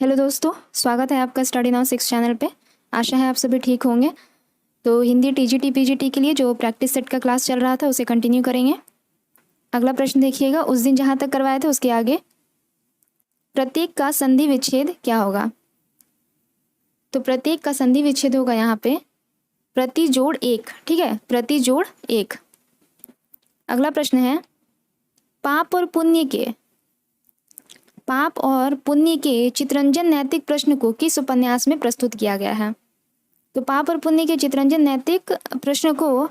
Hello दोस्तों, स्वागत है आपका स्टडी नाउ 6 चैनल पे। आशा है आप सभी ठीक होंगे। तो हिंदी टीजीटी पीजीटी के लिए जो प्रैक्टिस सेट का क्लास चल रहा था उसे कंटिन्यू करेंगे। अगला प्रश्न देखिएगा, उस दिन जहाँ तक करवाए थे उसके आगे प्रत्येक का संधि विच्छेद क्या होगा। तो प्रत्येक का संधि विच्छेद होगा यहाँ पे प्रति जोड़ एक। ठीक है, प्रति जोड़ एक। अगला प्रश्न है, पाप और पुण्य के चित्रंजन नैतिक प्रश्न को किस उपन्यास में प्रस्तुत किया गया है। तो पाप और पुण्य के चित्रंजन नैतिक प्रश्न को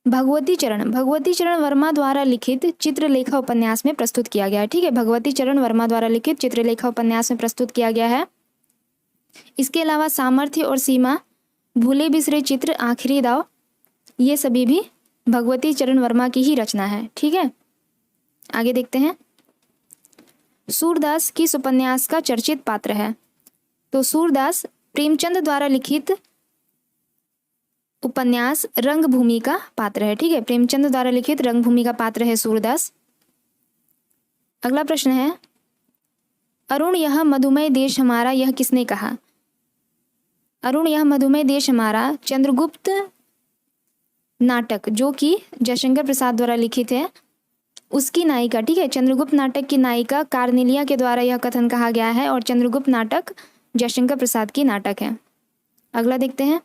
भगवती चरण वर्मा द्वारा लिखित चित्रलेखा उपन्यास में प्रस्तुत किया गया है। ठीक है, भगवती चरण वर्मा द्वारा लिखित चित्रलेखा उपन्यास में प्रस्तुत किया गया है। इसके अलावा सामर्थ्य और सीमा, भूले बिसरे चित्र, आखिरी दाव, ये सभी भी भगवती चरण वर्मा की ही रचना है। ठीक है, आगे देखते हैं। सूरदास किस उपन्यास का चर्चित पात्र है। तो सूरदास प्रेमचंद द्वारा लिखित उपन्यास रंगभूमि का पात्र है। ठीक है, प्रेमचंद द्वारा लिखित रंगभूमि का पात्र है सूरदास। अगला प्रश्न है, अरुण यह मधुमेह देश हमारा, यह किसने कहा। अरुण यह मधुमेह देश हमारा चंद्रगुप्त नाटक, जो कि जयशंकर प्रसाद द्वारा लिखित है, उसकी नायिका। ठीक है, चंद्रगुप्त नाटक की नायिका कार्नेलिया के द्वारा यह कथन कहा गया है और चंद्रगुप्त नाटक जयशंकर प्रसाद की नाटक है। अगला देखते हैं,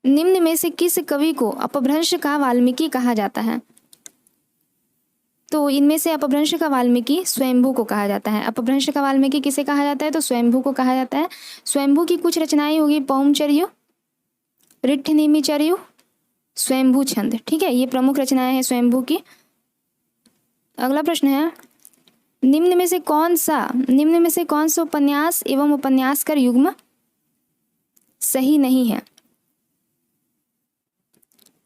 निम्न में से किस कवि को अपभ्रंश का वाल्मीकि कहा जाता है। तो इनमें से अपभ्रंश का वाल्मीकि स्वयंभू को कहा जाता है। अपभ्रंश का वाल्मीकि किसे कहा जाता है, तो स्वयंभू को कहा जाता है। स्वयंभू की कुछ रचनाएं होगी पौमचर्यु, रिट्ठनेमिचर्यु, स्वयंभू छंद। ठीक है, ये प्रमुख रचनाएं हैं स्वयंभू की। अगला प्रश्न है, निम्न में से कौन सा उपन्यास एवं उपन्यासकार युग्म सही नहीं है।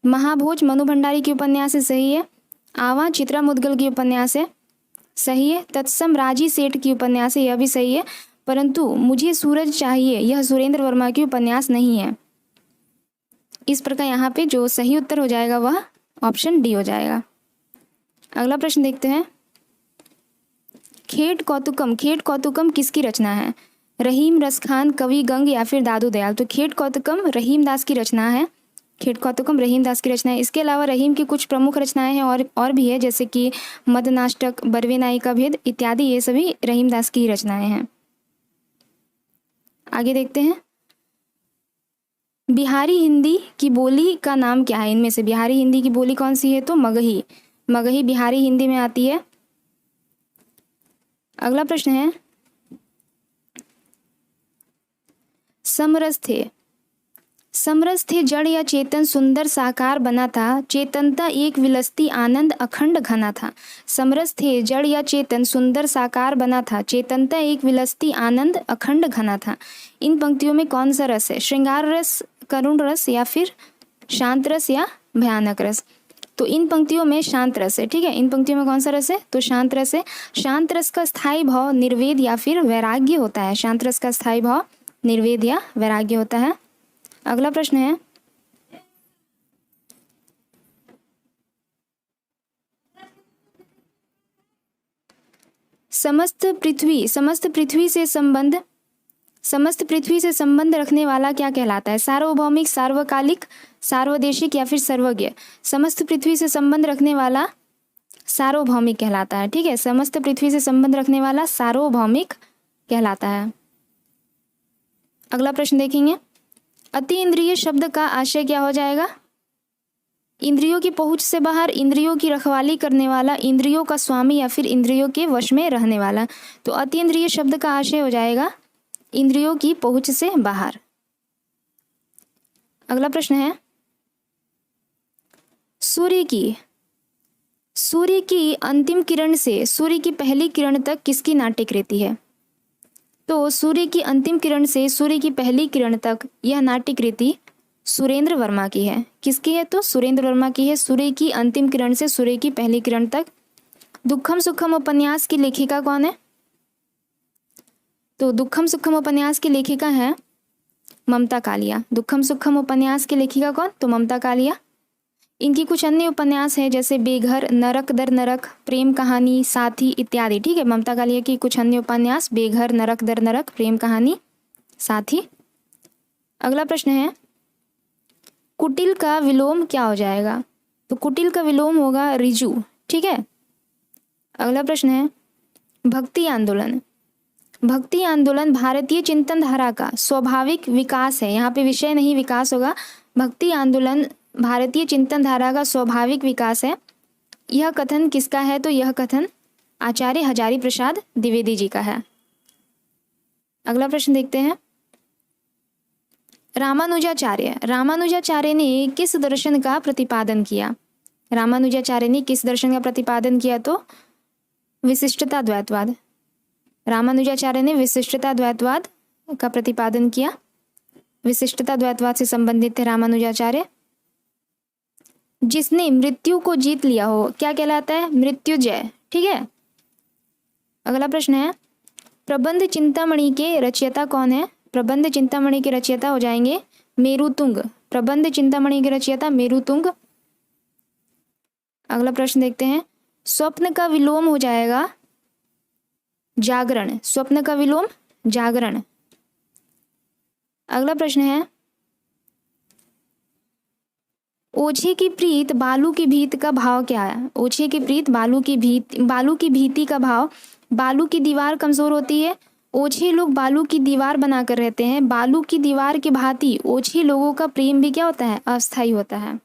महाभोज मनु भंडारी की उपन्यास है, सही है। आवा चित्रा मुदगल की उपन्यास है, सही है। तत्सम राजी सेठ की उपन्यास है, यह भी सही है। परंतु मुझे सूरज चाहिए, यह सुरेंद्र वर्मा की उपन्यास नहीं है। इस प्रकार यहाँ पे जो सही उत्तर हो जाएगा वह ऑप्शन डी हो जाएगा। अगला प्रश्न देखते हैं, खेट कौतुकम किसकी रचना है। रहीम रसखान, कवि गंग या फिर दादू दयाल। तो खेट कौतुकम रहीम दास की रचना है। खेट कौतुकम रहीम दास की रचना है। इसके अलावा रहीम की कुछ प्रमुख रचनाएं हैं और भी है, जैसे कि मदनाष्टक, बरवे नाई का भेद इत्यादि, ये सभी रहीम दास की ही रचनाएं हैं। आगे देखते हैं, बिहारी हिंदी की बोली का नाम क्या है। इनमें से बिहारी हिंदी की बोली कौन सी है, तो मगही बिहारी हिंदी में आती है। अगला प्रश्न है, समरस थे जड़ या चेतन, सुंदर साकार बना था, चेतनता एक विलसती आनंद अखंड घना था। समरस थे जड़ या चेतन, सुंदर साकार बना था, चेतनता एक विलसती आनंद अखंड घना था। इन पंक्तियों में कौन सा रस है, श्रृंगार रस, करुण रस या फिर शांत रस या भयानक रस। तो इन पंक्तियों में शांत रस है। ठीक है, इन पंक्तियों में कौन सा रस है, तो शांत रस है। शांत रस का स्थायी भाव निर्वेद या फिर वैराग्य होता है। शांत रस का स्थायी भाव निर्वेद या वैराग्य होता है। अगला प्रश्न है, समस्त पृथ्वी से संबंध रखने वाला क्या कहलाता है। सार्वभौमिक, सार्वकालिक, सार्वदेशिक या फिर सर्वज्ञ। समस्त पृथ्वी से संबंध रखने वाला सार्वभौमिक कहलाता है। ठीक है, समस्त पृथ्वी से संबंध रखने वाला सार्वभौमिक कहलाता है। अगला प्रश्न देखेंगे, अति इंद्रिय शब्द का आशय क्या हो जाएगा। इंद्रियों की पहुंच से बाहर, इंद्रियों की रखवाली करने वाला, इंद्रियों का स्वामी या फिर इंद्रियों के वश में रहने वाला। तो अति इंद्रिय शब्द का आशय हो जाएगा इंद्रियों की पहुंच से बाहर। अगला प्रश्न है, सूर्य की अंतिम किरण से सूर्य की पहली किरण तक किसकी नाट्यकृति है। तो सूर्य की अंतिम किरण से सूर्य की पहली किरण तक यह नाट्यकृति सुरेंद्र वर्मा की है। किसकी है, तो सुरेंद्र वर्मा की है। सूर्य की अंतिम किरण से सूर्य की पहली किरण तक। दुखम सुखम उपन्यास की लेखिका कौन है। तो दुखम सुखम उपन्यास की लेखिका है ममता कालिया। दुखम सुखम उपन्यास की लेखिका कौन, तो ममता कालिया। इनकी कुछ अन्य उपन्यास हैं जैसे बेघर, नरक दर नरक, प्रेम कहानी, साथी इत्यादि। ठीक है, ममता कालिया की कुछ अन्य उपन्यास बेघर, नरक दर नरक, प्रेम कहानी, साथी। अगला प्रश्न है कुटिल का विलोम क्या हो जाएगा? तो कुटिल का विलोम होगा रिजु। ठीक है। अगला प्रश्न है भक्ति आंदोलन। भक्ति आंदोलन भारतीय चिंतन धारा का स्वाभाविक विकास है। यहाँ पे विषय नहीं विकास होगा। भक्ति आंदोलन भारतीय चिंतन धारा का स्वाभाविक विकास है। यह कथन किसका है? तो यह कथन आचार्य हजारी प्रसाद द्विवेदी जी का है। अगला प्रश्न देखते हैं रामानुजाचार्य। रामानुजाचार्य ने किस दर्शन का प्रतिपादन किया? रामानुजाचार्य ने किस दर्शन का प्रतिपादन किया? तो विशिष्टता द्वैतवाद। रामानुजाचार्य ने विशिष्टता द्वैतवाद का प्रतिपादन किया। विशिष्टता द्वैतवाद से संबंधित थे रामानुजाचार्य। जिसने मृत्यु को जीत लिया हो क्या कहलाता है? मृत्युजय। ठीक है। अगला प्रश्न है प्रबंध चिंतामणि के रचयिता कौन है? प्रबंध चिंतामणि के रचयिता हो जाएंगे मेरुतुंग। प्रबंध चिंतामणि के रचयिता मेरुतुंग। अगला प्रश्न देखते हैं स्वप्न का विलोम हो जाएगा जागरण। स्वप्न का विलोम जागरण। अगला प्रश्न है ओछे की प्रीत बालू की भीत का भाव क्या है? ओछे की प्रीत बालू की भीति का भाव। बालू की दीवार कमजोर होती है। ओछे लोग बालू की दीवार बनाकर रहते हैं। बालू की दीवार की भांति ओछे लोगों का प्रेम भी क्या होता है? अस्थायी होता है।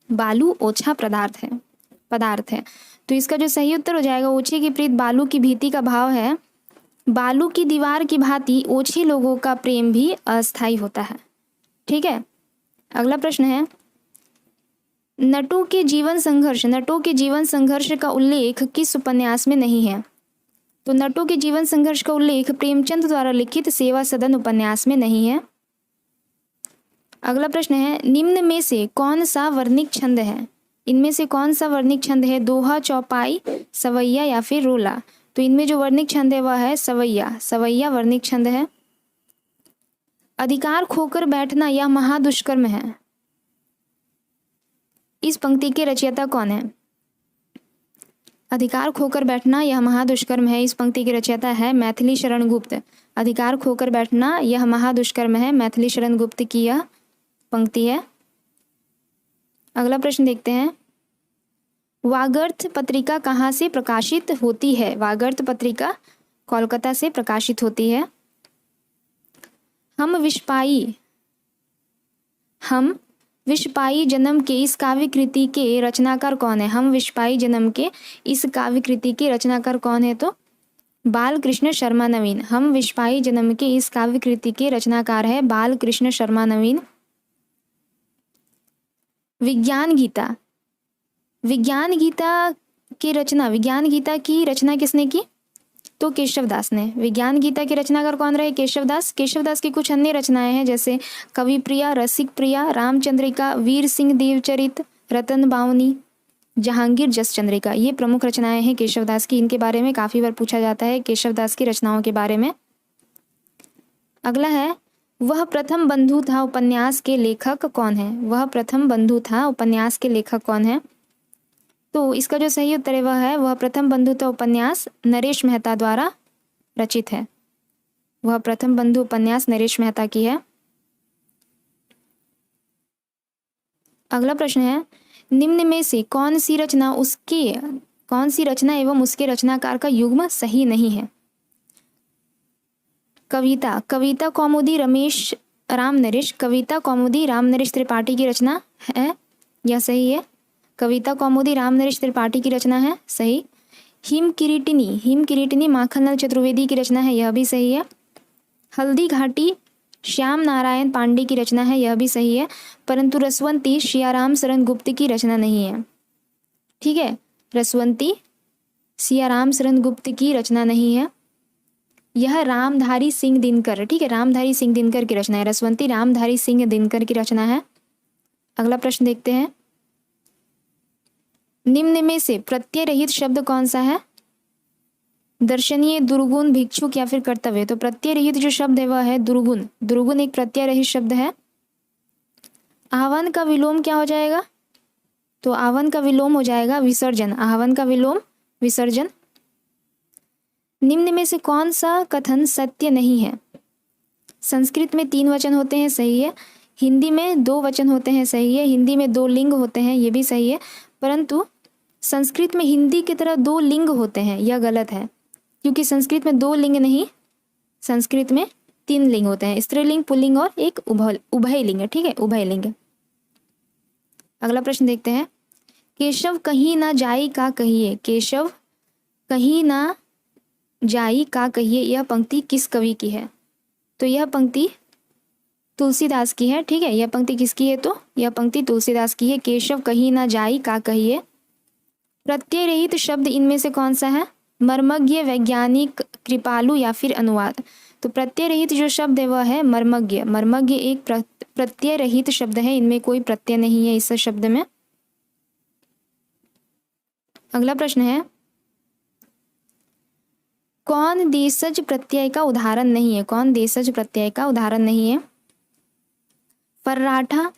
बालू ओछा पदार्थ है। तो इसका जो सही उत्तर हो जाएगा ओछे की प्रीत बालू की भीति का भाव है। बालू की दीवार की भांति ओछे लोगों का प्रेम भी अस्थायी होता है। ठीक है। अगला प्रश्न है नटों के जीवन संघर्ष का उल्लेख किस उपन्यास में नहीं है? तो नटों के जीवन संघर्ष का उल्लेख प्रेमचंद द्वारा लिखित सेवा सदन उपन्यास में नहीं है। अगला प्रश्न है निम्न में से कौन सा वर्णिक छंद है? इनमें से कौन सा वर्णिक छंद है? दोहा, चौपाई, सवैया या फिर रोला? तो इनमें जो वर्णिक छंद है वह है सवैया वर्णिक छंद है। अधिकार खोकर बैठना यह महादुष्कर्म है। इस पंक्ति के रचयिता कौन है? अधिकार खोकर बैठना यह महादुष्कर्म है। इस पंक्ति के रचयिता है मैथिली शरण गुप्त। अधिकार खोकर बैठना यह महादुष्कर्म है। मैथिली शरण गुप्त की यह पंक्ति है। अगला प्रश्न देखते हैं वागर्थ पत्रिका कहाँ से प्रकाशित होती है? वागर्थ पत्रिका कोलकाता से प्रकाशित होती है। हम विषपाई जन्म के इस काव्य कृति के रचनाकार कौन है? हम विषपाई जन्म के इस काव्य कृति के रचनाकार कौन है? तो बालकृष्ण शर्मा नवीन। हम विषपाई जन्म के इस काव्य कृति के रचनाकार है बालकृष्ण शर्मा नवीन। विज्ञान गीता की रचना किसने की? तो केशवदास ने। विज्ञान गीता के रचनाकार कौन रहे? केशवदास। केशवदास की कुछ अन्य रचनाएं हैं जैसे कवि प्रिया, रसिक प्रिया, रामचंद्रिका, वीर सिंह देवचरित, रतन बावनी, जहांगीर जस चंद्रिका। ये प्रमुख रचनाएं हैं केशवदास की। इनके बारे में काफी बार पूछा जाता है केशवदास की रचनाओं के बारे में। अगला है वह प्रथम बंधु था उपन्यास के लेखक कौन है? वह प्रथम बंधु था उपन्यास के लेखक कौन है? तो इसका जो सही उत्तर है वह प्रथम बंधु था उपन्यास नरेश मेहता द्वारा रचित है। वह प्रथम बंधु उपन्यास नरेश मेहता की है। अगला प्रश्न है निम्न में से कौन सी रचना एवं उसके रचनाकार का युग्म सही नहीं है? कविता कौमुदी राम नरेश त्रिपाठी की रचना है, यह सही है। कविता कौमुदी राम नरेश त्रिपाठी की रचना है, सही। हिम किरीटिनी माखनलाल चतुर्वेदी की रचना है, यह भी सही है। हल्दी घाटी श्याम नारायण पांडे की रचना है, यह भी सही है। परंतु रसवंती सियाराम शरण गुप्त की रचना नहीं है। ठीक है, रसवंती सियाराम शरण गुप्त की रचना नहीं है। यह रामधारी सिंह दिनकर, ठीक है, रामधारी सिंह दिनकर की रचना है। रसवंती रामधारी सिंह दिनकर की रचना है। अगला प्रश्न देखते हैं निम्न में से प्रत्यय रहित शब्द कौन सा है? दर्शनीय, दुर्गुण, भिक्षुक या फिर कर्तव्य। तो प्रत्यय रहित जो शब्द है वह है दुर्गुण। दुर्गुण एक प्रत्यय रहित शब्द है। आह्वान का विलोम क्या हो जाएगा? तो आहवन का विलोम हो जाएगा विसर्जन, आहवन का विलोम विसर्जन। निम्न में से कौन सा कथन सत्य नहीं है? संस्कृत में 3 वचन होते हैं, सही है। हिंदी में 2 वचन होते हैं, सही है। हिंदी में 2 लिंग होते हैं, ये भी सही है। परंतु संस्कृत में हिंदी की तरह 2 लिंग होते हैं, यह गलत है, क्योंकि संस्कृत में 2 लिंग नहीं, संस्कृत में 3 लिंग होते हैं, स्त्रीलिंग, पुल्लिंग और एक उभय लिंग, ठीक है, उभय लिंग। अगला प्रश्न देखते हैं। केशव कहीं ना जाई का कहिए, केशव कहीं ना जाई का कहिए, यह पंक्ति किस कवि की है? तो यह पंक्ति तुलसीदास की है, ठीक है। यह पंक्ति किसकी है? तो यह पंक्ति तुलसीदास की है। केशव कहीं ना जाई का कहिए। प्रत्यय रहित शब्द इनमें से कौन सा है? मर्मज्ञ, वैज्ञानिक, कृपालु या फिर अनुवाद। तो प्रत्यय रहित जो शब्द है वह है मर्मज्ञ। मर्मज्ञ एक प्रत्यय रहित शब्द है, इनमें कोई प्रत्यय नहीं है इस शब्द में। अगला प्रश्न है, कौन देशज प्रत्यय का उदाहरण नहीं है? कौन देशज प्रत्यय का उदाहरण नहीं है? फर्राटा,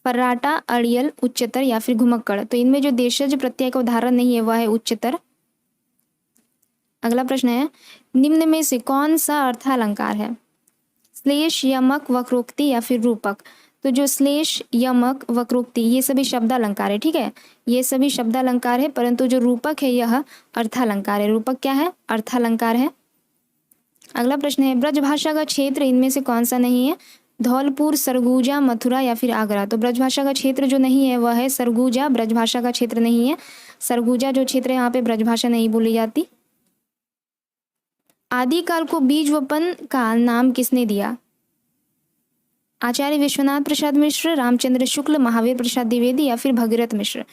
फर्राटा, अड़ियल, उच्चतर या फिर घुमक्कड़। तो इनमें जो देशज प्रत्यय का उदाहरण नहीं है वह है उच्चतर। अगला प्रश्न है, निम्न में से कौन सा अर्थालंकार है? श्लेष, यमक, वक्रोक्ति या फिर रूपक। तो जो श्लेष, यमक, वक्रोक्ति ये सभी शब्दालंकार है, ठीक है, ये सभी शब्दालंकार है, परंतु जो रूपक है यह अर्थालंकार है। रूपक क्या है? अर्थालंकार है। अगला प्रश्न है, ब्रजभाषा का क्षेत्र इनमें से कौन सा नहीं है? धौलपुर, सरगुजा, मथुरा या फिर आगरा। तो ब्रजभाषा का क्षेत्र जो नहीं है वह है सरगुजा, ब्रजभाषा का क्षेत्र नहीं है। सरगुजा जो क्षेत्र है यहाँ पे ब्रजभाषा नहीं बोली जाती। आदिकाल को बीज वपन का नाम किसने दिया? आचार्य विश्वनाथ प्रसाद मिश्र, रामचंद्र शुक्ल, महावीर प्रसाद द्विवेदी या फिर भगीरथ मिश्र।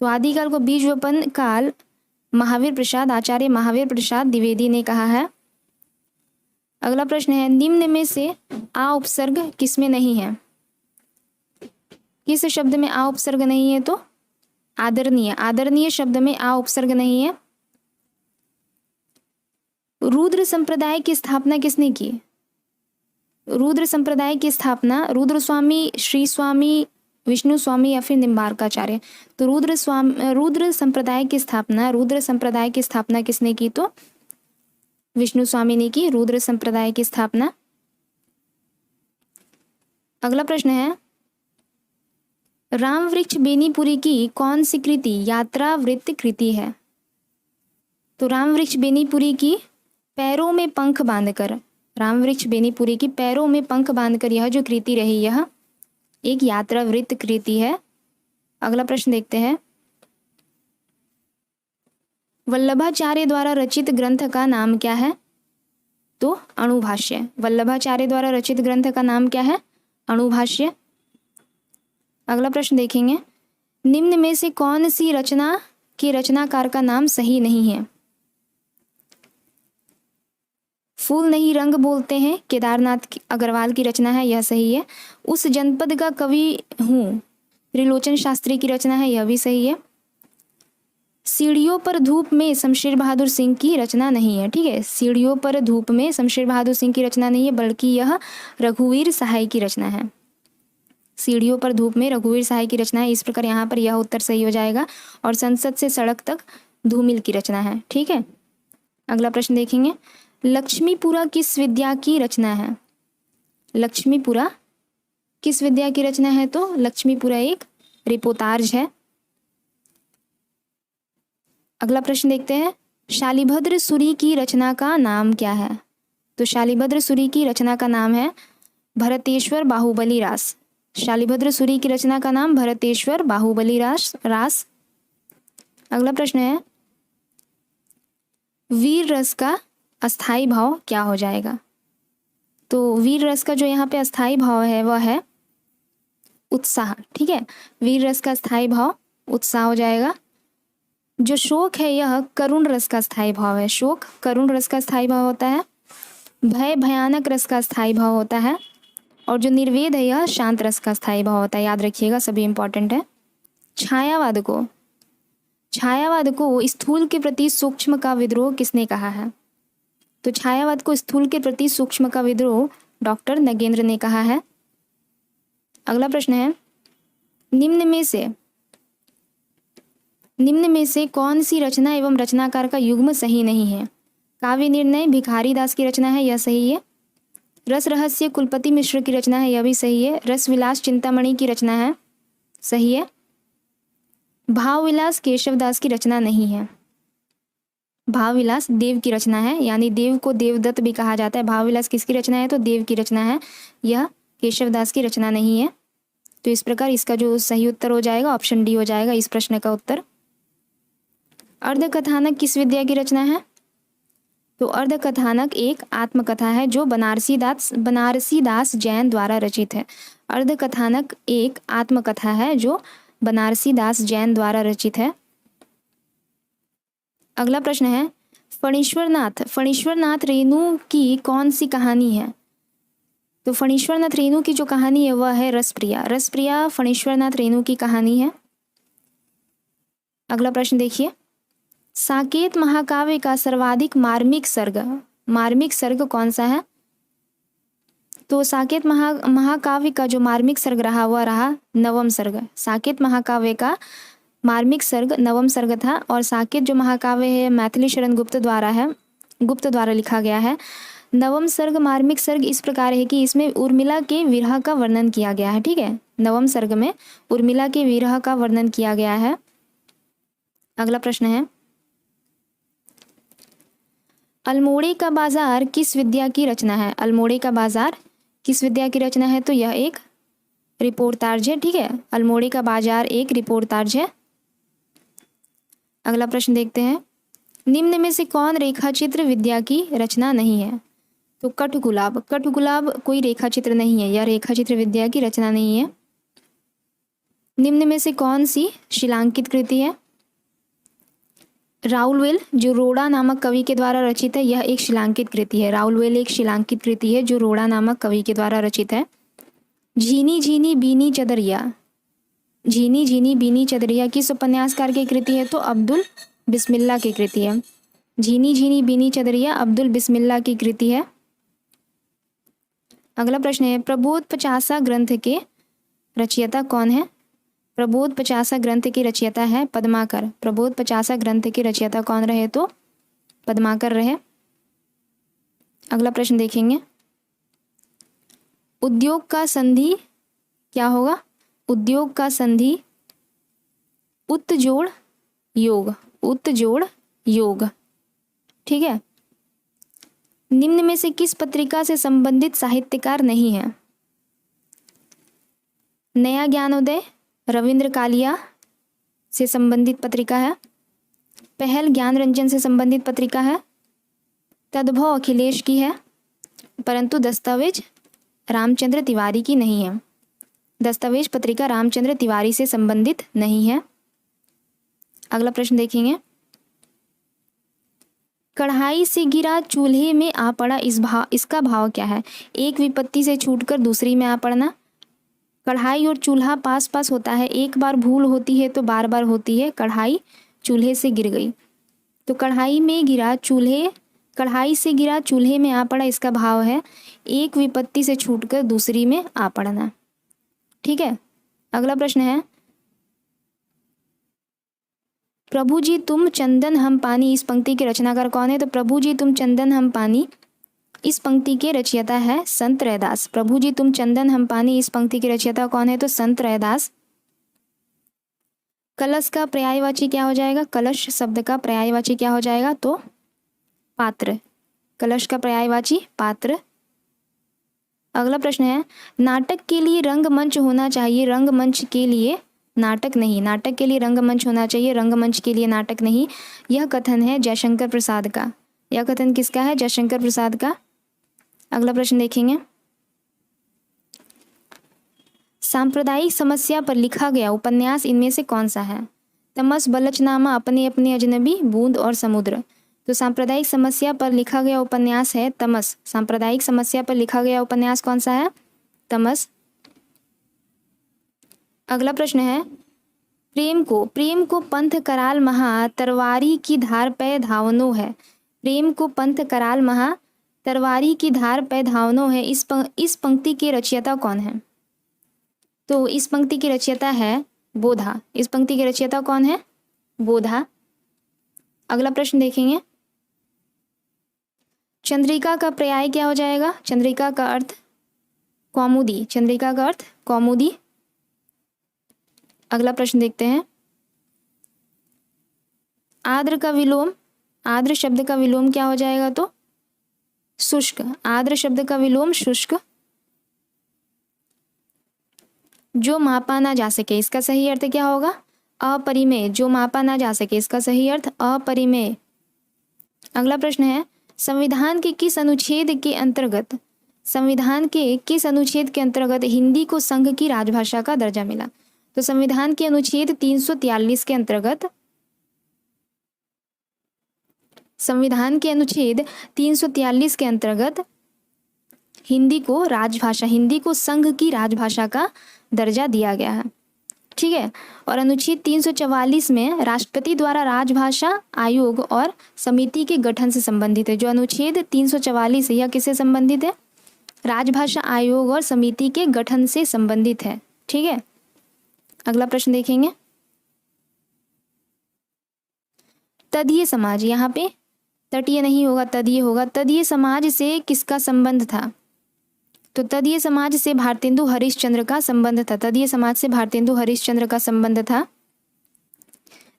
तो आदिकाल को बीज वपन काल महावीर प्रसाद, आचार्य महावीर प्रसाद द्विवेदी ने कहा है। अगला प्रश्न है, निम्न में से आ उपसर्ग किसमें नहीं है? किस शब्द में आ उपसर्ग नहीं है? तो आदरणीय, आदरणीय शब्द में आ उपसर्ग नहीं है। रुद्र संप्रदाय की स्थापना किसने की? रुद्र संप्रदाय की स्थापना रुद्र स्वामी, श्री स्वामी, विष्णु स्वामी या फिर निम्बार्काचार्य। तो रुद्र संप्रदाय की स्थापना, रुद्र संप्रदाय की स्थापना किसने की? तो विष्णु स्वामी ने की रुद्र संप्रदाय की स्थापना। अगला प्रश्न है, राम वृक्ष बेनीपुरी की कौन सी कृति यात्रा वृत्त कृति है? तो राम वृक्ष बेनीपुरी की पैरों में पंख बांधकर, राम वृक्ष बेनीपुरी की पैरों में पंख बांधकर यह जो कृति रही यह एक यात्रा वृत्त कृति है। अगला प्रश्न देखते हैं, वल्लभाचार्य द्वारा रचित ग्रंथ का नाम क्या है? तो अणुभाष्य। वल्लभाचार्य द्वारा रचित ग्रंथ का नाम क्या है? अणुभाष्य। अगला प्रश्न देखेंगे, निम्न में से कौन सी रचना के रचनाकार का नाम सही नहीं है? फूल नहीं रंग बोलते हैं, केदारनाथ अग्रवाल की रचना है, यह सही है। उस जनपद का कवि हूँ, त्रिलोचन शास्त्री की रचना है, यह भी सही है। सीढ़ियों पर धूप में शमशेर बहादुर सिंह की रचना नहीं है, ठीक है। सीढ़ियों पर धूप में शमशेर बहादुर सिंह की रचना नहीं है, बल्कि यह रघुवीर सहाय की रचना है। सीढ़ियों पर धूप में रघुवीर सहाय की रचना है। इस प्रकार यहाँ पर यह उत्तर सही हो जाएगा। और संसद से सड़क तक धूमिल की रचना है, ठीक है। अगला प्रश्न देखेंगे, लक्ष्मीपुरा किस विद्या की रचना है? लक्ष्मीपुरा किस विद्या की रचना है? तो लक्ष्मीपुरा एक रिपोतार्ज है। अगला प्रश्न देखते हैं, शालिभद्र सूरी की रचना का नाम क्या है? तो शालिभद्र सूरी की रचना का नाम है भरतेश्वर बाहुबली रास। शालिभद्र सूरी की रचना का नाम भरतेश्वर बाहुबली रास। अगला प्रश्न है, वीर रस का अस्थाई भाव क्या हो जाएगा? तो वीर रस का जो यहाँ पे अस्थाई भाव है वह है उत्साह, ठीक है। वीर रस का अस्थाई भाव उत्साह हो जाएगा। जो शोक है यह करुण रस का स्थायी भाव है। शोक करुण रस का स्थायी भाव होता है। भय भयानक रस का स्थायी भाव होता है। और जो निर्वेद है यह शांत रस का स्थायी भाव होता है। याद रखिएगा, सभी इंपॉर्टेंट है। छायावाद को स्थूल के प्रति सूक्ष्म का विद्रोह किसने कहा है? तो छायावाद को स्थूल के प्रति सूक्ष्म का विद्रोह डॉक्टर नगेंद्र ने कहा है। अगला प्रश्न है, निम्न में से निम्न में से कौन सी रचना एवं रचनाकार का युग्म सही नहीं है? काव्य निर्णय भिखारी दास की रचना है, यह सही है। रस रहस्य कुलपति मिश्र की रचना है, यह भी सही है। रस विलास चिंतामणि की रचना है, सही है। भाव विलास केशव दास की रचना नहीं है। भाव विलास देव की रचना है, यानी देव को देवदत्त भी कहा जाता है। भाव विलास किसकी रचना है? तो देव की रचना है, यह केशव दास की रचना नहीं है। तो इस प्रकार इसका जो सही उत्तर हो जाएगा ऑप्शन डी हो जाएगा इस प्रश्न का उत्तर। अर्धकथानक किस विद्या की रचना है? तो अर्धकथानक एक आत्मकथा है जो बनारसी दास जैन द्वारा रचित है। अर्धकथानक एक आत्मकथा है जो बनारसी दास जैन द्वारा रचित है। अगला प्रश्न है, फणीश्वरनाथ रेणु की कौन सी कहानी है? तो फणीश्वरनाथ रेणु की जो कहानी है वह है रसप्रिया। रसप्रिया फणीश्वरनाथ रेणु की कहानी है। अगला प्रश्न देखिए, साकेत महाकाव्य का सर्वाधिक मार्मिक सर्ग कौन सा है? तो साकेत महाकाव्य का जो मार्मिक सर्ग रहा वह रहा नवम सर्ग। साकेत महाकाव्य का मार्मिक सर्ग नवम सर्ग था। और साकेत जो महाकाव्य है मैथिली शरण गुप्त द्वारा लिखा गया है। नवम सर्ग मार्मिक सर्ग इस प्रकार है कि इसमें उर्मिला के विरह का वर्णन किया गया है। ठीक है, नवम सर्ग में उर्मिला के विरह का वर्णन किया गया है। अगला प्रश्न है, अल्मोड़े का बाजार किस विद्या की रचना है? अल्मोड़े का बाजार किस विद्या की रचना है? तो यह एक रिपोर्टार्ज है। ठीक है, अल्मोड़े का बाजार एक रिपोर्टार्ज है। अगला प्रश्न देखते हैं, निम्न में से कौन रेखाचित्र विद्या की रचना नहीं है? तो कठगुलाब कोई रेखाचित्र नहीं है, यह रेखाचित्र विद्या की रचना नहीं है। निम्न में से कौन सी शिलांकित कृति है? राउलवेल जो रोड़ा नामक कवि के द्वारा रचित है, यह एक शिलांकित कृति है। राउलवेल एक शिलांकित कृति है जो रोड़ा नामक कवि के द्वारा रचित है। झीनी झीनी बीनी चदरिया किस उपन्यासकार की कृति है? तो अब्दुल बिस्मिल्ला की कृति है। झीनी झीनी बीनी चदरिया अब्दुल बिस्मिल्ला की कृति है। अगला प्रश्न है, प्रबोध 50 ग्रंथ के रचयिता कौन है? प्रबोध 50 ग्रंथ के रचयिता है पद्माकर। प्रबोध 50 ग्रंथ के रचयिता कौन रहे? तो पद्माकर रहे। अगला प्रश्न देखेंगे, उद्योग का संधि क्या होगा? उद्योग का संधि उत्तजोड़ योग। ठीक है, निम्न में से किस पत्रिका से संबंधित साहित्यकार नहीं है? नया ज्ञानोदय रविंद्र कालिया से संबंधित पत्रिका है। पहल ज्ञान रंजन से संबंधित पत्रिका है। तद्भव अखिलेश की है, परंतु दस्तावेज रामचंद्र तिवारी की नहीं है। दस्तावेज पत्रिका रामचंद्र तिवारी से संबंधित नहीं है। अगला प्रश्न देखेंगे, कढ़ाई से गिरा चूल्हे में आ पड़ा इसका भाव क्या है? एक विपत्ति से छूटकर दूसरी में आ पड़ना। कढ़ाई और चूल्हा पास पास होता है, एक बार भूल होती है तो बार बार होती है। कढ़ाई चूल्हे से गिर गई, तो कढ़ाई से गिरा चूल्हे में आ पड़ा, इसका भाव है एक विपत्ति से छूटकर दूसरी में आ पड़ना। ठीक है, अगला प्रश्न है, प्रभु जी तुम चंदन हम पानी इस पंक्ति के रचनाकार कौन है? तो प्रभु जी तुम चंदन हम पानी इस पंक्ति के रचयिता है संत रैदास। प्रभु जी तुम चंदन हम पानी इस पंक्ति के रचयिता कौन है? तो संत रैदास। कलश का पर्यायवाची क्या हो जाएगा? कलश शब्द का पर्यायवाची क्या हो जाएगा? तो पात्र। कलश का पर्यायवाची पात्र। अगला प्रश्न है, नाटक के लिए रंगमंच होना चाहिए, रंगमंच के लिए नाटक नहीं। नाटक के लिए रंगमंच होना चाहिए, रंगमंच के लिए नाटक नहीं। यह कथन है जयशंकर प्रसाद का। यह कथन किसका है? जयशंकर प्रसाद का। अगला प्रश्न देखेंगे, सांप्रदायिक समस्या पर लिखा गया उपन्यास इनमें से कौन सा है? तमस, बलचनामा, अपने अपने अजनबी, बूंद और समुद्र। तो सांप्रदायिक समस्या पर लिखा गया उपन्यास है तमस। सांप्रदायिक समस्या पर लिखा गया उपन्यास कौन सा है? तमस। अगला प्रश्न है, प्रेम को पंथ कराल महा तरवारी की धार पे धावनो है। प्रेम को पंथ कराल महा तरवारी की धार पे धावनो है, इस पंक्ति के रचयिता कौन है? तो इस पंक्ति के रचयिता है बोधा। इस पंक्ति के रचयिता कौन है? बोधा। अगला प्रश्न देखेंगे, चंद्रिका का पर्याय क्या हो जाएगा? चंद्रिका का अर्थ कौमुदी, चंद्रिका का अर्थ कौमुदी। अगला प्रश्न देखते हैं, आर्द्र का विलोम, आर्द्र शब्द का विलोम क्या हो जाएगा? तो शुष्क, आर्द्र शब्द का विलोम शुष्क। जो मापा ना जा सके, इसका सही अर्थ क्या होगा? अपरिमेय, जो मापा ना जा सके, इसका सही अर्थ अपरिमेय। अगला प्रश्न है, संविधान के किस अनुच्छेद के अंतर्गत, संविधान के किस अनुच्छेद के अंतर्गत हिंदी को संघ की राजभाषा का दर्जा मिला? तो संविधान के अनुच्छेद 343 के अंतर्गत, संविधान के अनुच्छेद 343 के अंतर्गत हिंदी को राजभाषा, हिंदी को संघ की राजभाषा का दर्जा दिया गया है। ठीक है। और अनुच्छेद 344 में राष्ट्रपति द्वारा राजभाषा आयोग और समिति के गठन से संबंधित है। जो अनुच्छेद 344 है यह किससे संबंधित है? राजभाषा आयोग और समिति के गठन से संबंधित है। ठीक है। अगला प्रश्न देखेंगे, तदीय समाज, यहाँ पे तटीय नहीं होगा, तदीय होगा। तदीय समाज से किसका संबंध था? तो तदीय समाज से भारतेंदु हरिश्चंद्र का संबंध था। तदीय समाज से भारतेंदु हरिश्चंद्र का संबंध था।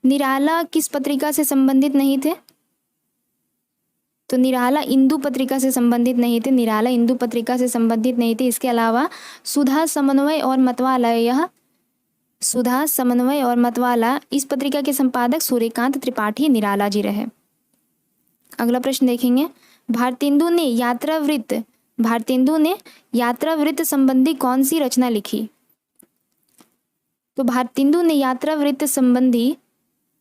निराला किस पत्रिका से संबंधित नहीं थे? तो निराला इंदु पत्रिका से संबंधित नहीं थे, निराला इंदु पत्रिका से संबंधित नहीं थे। इसके अलावा सुधा समन्वय और मतवाला, यह सुधा समन्वय और मतवाला, इस पत्रिका के संपादक सूर्यकांत त्रिपाठी निराला जी रहे। अगला प्रश्न देखेंगे, भारतेंदु ने यात्रावृत्त संबंधी कौन सी रचना लिखी? तो भारतेंदु ने यात्रावृत्त संबंधी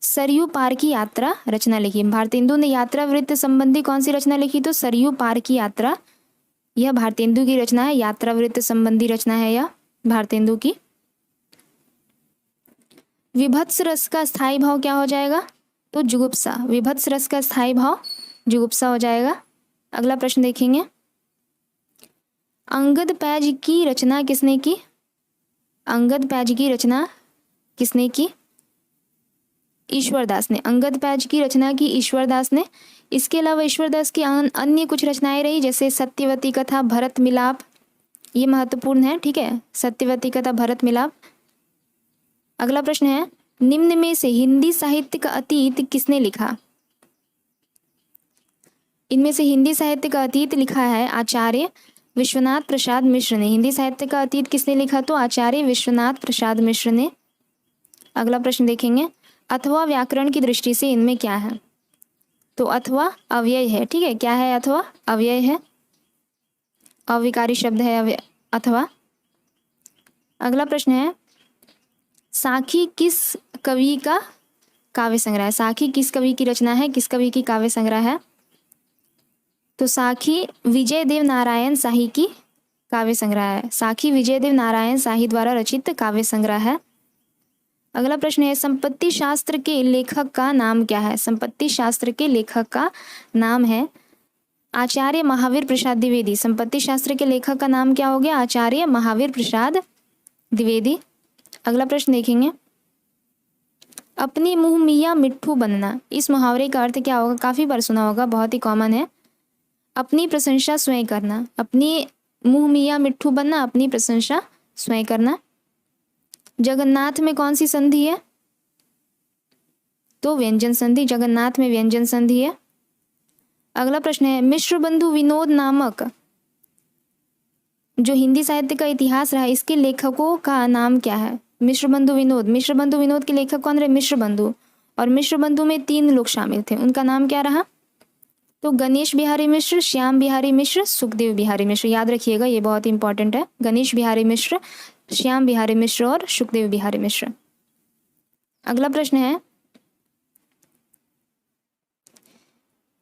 सरयू पार की यात्रा रचना लिखी। भारतेंदु ने यात्रावृत्त संबंधी कौन सी रचना लिखी? तो सरयू पार की यात्रा, यह भारतेंदु की रचना है। यात्रावृत्त संबंधी रचना है यह भारतेंदु की। विभत्स रस का स्थायी भाव क्या हो जाएगा? तो जुगुप्सा। विभत्स रस का स्थायी भाव जुगुप्सा हो जाएगा। अगला प्रश्न देखेंगे, अंगद पैज की रचना किसने की? अंगद पैज की रचना किसने की? ईश्वरदास ने। अंगद पैज की रचना की ईश्वरदास ने। इसके अलावा ईश्वरदास की अन्य कुछ रचनाएं रही, जैसे सत्यवती कथा, भरत मिलाप, ये महत्वपूर्ण है। ठीक है, सत्यवती कथा, भरत मिलाप। अगला प्रश्न है, निम्न में से हिंदी साहित्य का अतीत किसने लिखा? इनमें से हिंदी साहित्य का अतीत लिखा है आचार्य विश्वनाथ प्रसाद मिश्र ने। हिंदी साहित्य का अतीत किसने लिखा? तो आचार्य विश्वनाथ प्रसाद मिश्र ने। अगला प्रश्न देखेंगे, अथवा व्याकरण की दृष्टि से इनमें क्या है? तो अथवा अव्यय है। ठीक है, क्या है? अथवा अव्यय है, अविकारी शब्द है अथवा। अगला प्रश्न है, साखी किस कवि का काव्य संग्रह है? साखी किस कवि की रचना है, किस कवि की काव्य संग्रह है? तो साखी विजय देव नारायण शाही की काव्य संग्रह है। साखी विजय देव नारायण शाही द्वारा रचित काव्य संग्रह है। अगला प्रश्न है, संपत्ति शास्त्र के लेखक का नाम क्या है? संपत्ति शास्त्र के लेखक का नाम है आचार्य महावीर प्रसाद द्विवेदी। संपत्ति शास्त्र के लेखक का नाम क्या हो गया? आचार्य महावीर प्रसाद द्विवेदी। अगला प्रश्न देखेंगे, अपनी मुंह मियाँ मिट्ठू बनना, इस मुहावरे का अर्थ क्या होगा? काफी बार सुना होगा, बहुत ही कॉमन है। अपनी प्रशंसा स्वयं करना, अपनी मुंह मियाँ मिट्ठू बनना, अपनी प्रशंसा स्वयं करना। जगन्नाथ में कौन सी संधि है? तो व्यंजन संधि। जगन्नाथ में व्यंजन संधि है। अगला प्रश्न है, मिश्र बंधु विनोद नामक जो हिंदी साहित्य का इतिहास रहा, इसके लेखकों का नाम क्या है? मिश्र बंधु विनोद। मिश्र बंधु विनोद के लेखक कौन रहे? मिश्र बंधु। और मिश्र बंधु में 3 लोग शामिल थे, उनका नाम क्या रहा? तो गणेश बिहारी मिश्र, श्याम बिहारी मिश्र, सुखदेव बिहारी मिश्र। याद रखिएगा, ये बहुत इंपॉर्टेंट है। गणेश बिहारी मिश्र, श्याम बिहारी मिश्र और सुखदेव बिहारी मिश्र। अगला प्रश्न है,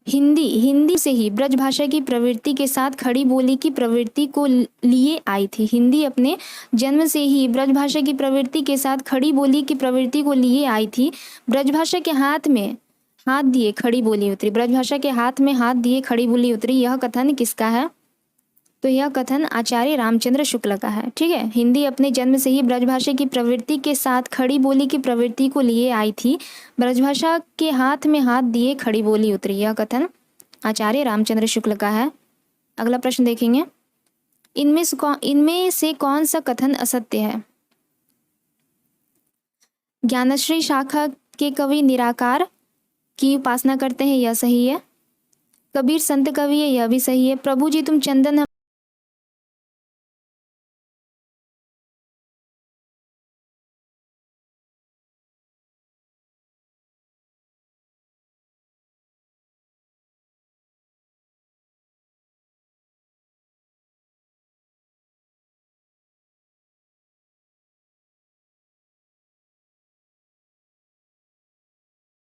हिंदी से ही ब्रज भाषा की प्रवृत्ति के साथ खड़ी बोली की प्रवृत्ति को लिए आई थी। हिंदी अपने जन्म से ही ब्रज भाषा की प्रवृत्ति के साथ खड़ी बोली की प्रवृत्ति को लिए आई थी। ब्रज भाषा के हाथ में हाथ दिए खड़ी बोली उतरी। ब्रज भाषा के हाथ में हाथ दिए खड़ी बोली उतरी, यह कथन किसका है? तो यह कथन आचार्य रामचंद्र शुक्ल का है। ठीक है, हिंदी अपने जन्म से ही ब्रजभाषा की प्रवृत्ति के साथ खड़ी बोली की प्रवृत्ति को लिए आई थी। ब्रजभाषा के हाथ में हाथ दिए खड़ी बोली उतरी। यह कथन आचार्य रामचंद्र शुक्ल का है। अगला प्रश्न देखेंगे, इनमें से कौन सा कथन असत्य है? ज्ञानश्री शाखा के कवि निराकार की उपासना करते हैं, यह सही है। कबीर संत कवि है, यह भी सही है। प्रभु जी तुम चंदन